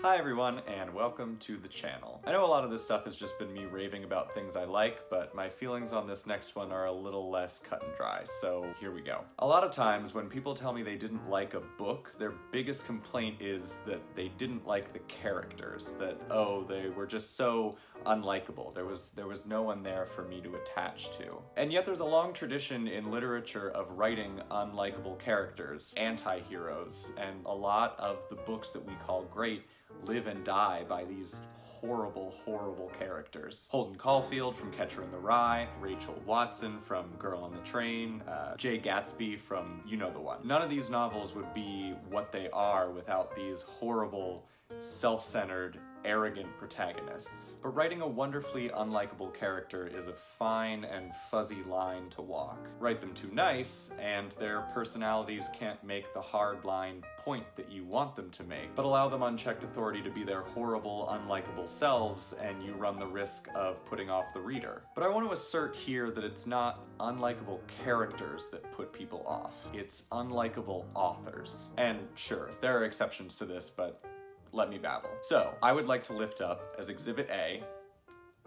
Hi everyone, and welcome to the channel. I know a lot of this stuff has just been me raving about things I like, but my feelings on this next one are a little less cut and dry, so here we go. A lot of times when people tell me they didn't like a book, their biggest complaint is that they didn't like the characters, that, oh, they were just so unlikable. There was no one there for me to attach to. And yet there's a long tradition in literature of writing unlikable characters, anti-heroes, and a lot of the books that we call great live and die by these horrible, horrible characters. Holden Caulfield from Catcher in the Rye, Rachel Watson from Girl on the Train, Jay Gatsby from You Know the One. None of these novels would be what they are without these horrible, self-centered, arrogant protagonists. But writing a wonderfully unlikable character is a fine and fuzzy line to walk. Write them too nice, and their personalities can't make the hard line point that you want them to make, but allow them unchecked authority to be their horrible, unlikable selves, and you run the risk of putting off the reader. But I want to assert here that it's not unlikable characters that put people off. It's unlikable authors. And sure, there are exceptions to this, but let me babble. So, I would like to lift up as Exhibit A,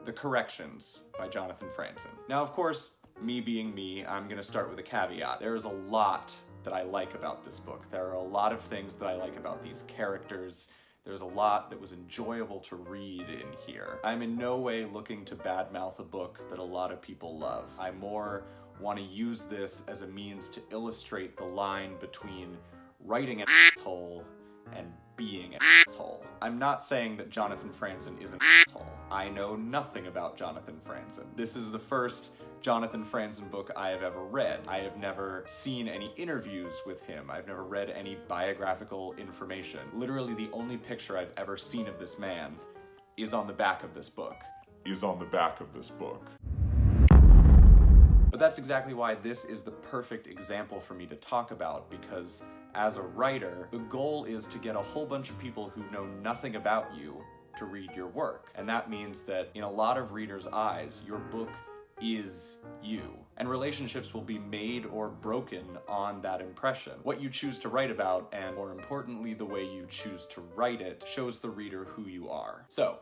The Corrections by Jonathan Franzen. Now, of course, me being me, I'm gonna start with a caveat. There is a lot that I like about this book. There are a lot of things that I like about these characters. There's a lot that was enjoyable to read in here. I'm in no way looking to badmouth a book that a lot of people love. I more want to use this as a means to illustrate the line between writing an asshole and being an asshole. I'm not saying that Jonathan Franzen is an asshole. I know nothing about Jonathan Franzen. This is the first Jonathan Franzen book I have ever read. I have never seen any interviews with him. I've never read any biographical information. Literally the only picture I've ever seen of this man is on the back of this book. But that's exactly why this is the perfect example for me to talk about, because as a writer, the goal is to get a whole bunch of people who know nothing about you to read your work. And that means that in a lot of readers' eyes, your book is you. And relationships will be made or broken on that impression. What you choose to write about, and more importantly, the way you choose to write it, shows the reader who you are. So,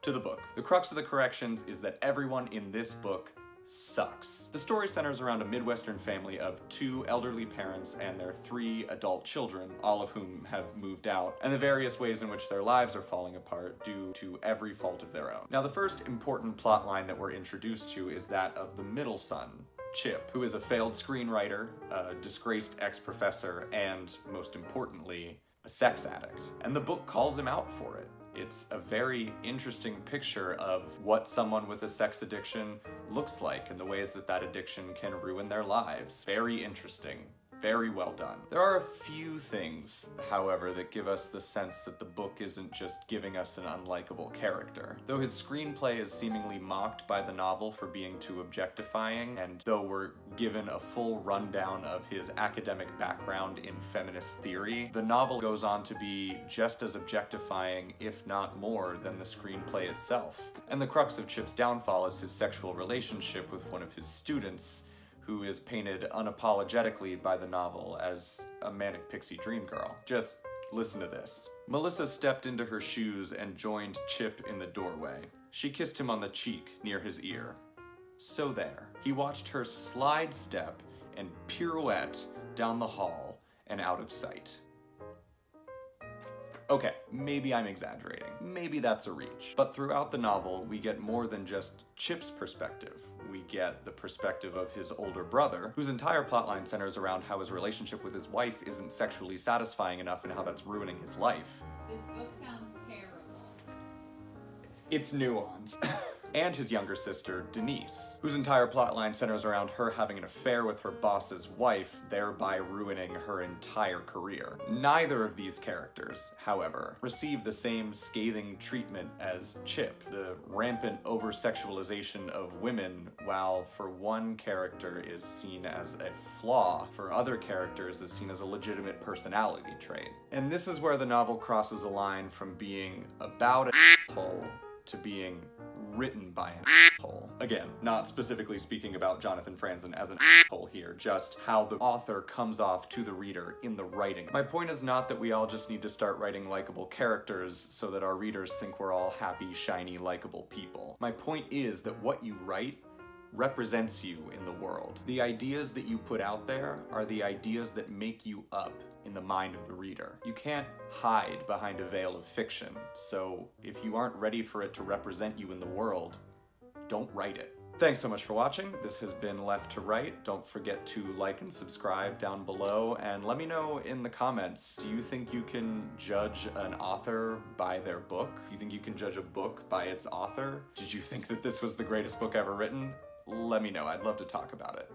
to the book. The crux of The Corrections is that everyone in this book sucks. The story centers around a Midwestern family of 2 elderly parents and their 3 adult children, all of whom have moved out, and the various ways in which their lives are falling apart due to every fault of their own. Now, the first important plot line that we're introduced to is that of the middle son, Chip, who is a failed screenwriter, a disgraced ex-professor, and, most importantly, a sex addict. And the book calls him out for it. It's a very interesting picture of what someone with a sex addiction looks like and the ways that that addiction can ruin their lives. Very interesting. Very well done. There are a few things, however, that give us the sense that the book isn't just giving us an unlikable character. Though his screenplay is seemingly mocked by the novel for being too objectifying, and though we're given a full rundown of his academic background in feminist theory, the novel goes on to be just as objectifying, if not more, than the screenplay itself. And the crux of Chip's downfall is his sexual relationship with one of his students, who is painted unapologetically by the novel as a manic pixie dream girl. Just listen to this. Melissa stepped into her shoes and joined Chip in the doorway. She kissed him on the cheek near his ear. So there. He watched her slide step and pirouette down the hall and out of sight. Okay, maybe I'm exaggerating. Maybe that's a reach. But throughout the novel, we get more than just Chip's perspective. We get the perspective of his older brother, whose entire plotline centers around how his relationship with his wife isn't sexually satisfying enough and how that's ruining his life. This book sounds terrible. It's nuanced. And his younger sister, Denise, whose entire plotline centers around her having an affair with her boss's wife, thereby ruining her entire career. Neither of these characters, however, receive the same scathing treatment as Chip, the rampant over-sexualization of women, while for one character is seen as a flaw, for other characters is seen as a legitimate personality trait. And this is where the novel crosses a line from being about an asshole to being written by an asshole. Again, not specifically speaking about Jonathan Franzen as an asshole here, just how the author comes off to the reader in the writing. My point is not that we all just need to start writing likable characters so that our readers think we're all happy, shiny, likable people. My point is that what you write represents you in the world. The ideas that you put out there are the ideas that make you up in the mind of the reader. You can't hide behind a veil of fiction, so if you aren't ready for it to represent you in the world, don't write it. Thanks so much for watching. This has been Left to Right. Don't forget to like and subscribe down below, and let me know in the comments, do you think you can judge an author by their book? Do you think you can judge a book by its author? Did you think that this was the greatest book ever written? Let me know. I'd love to talk about it.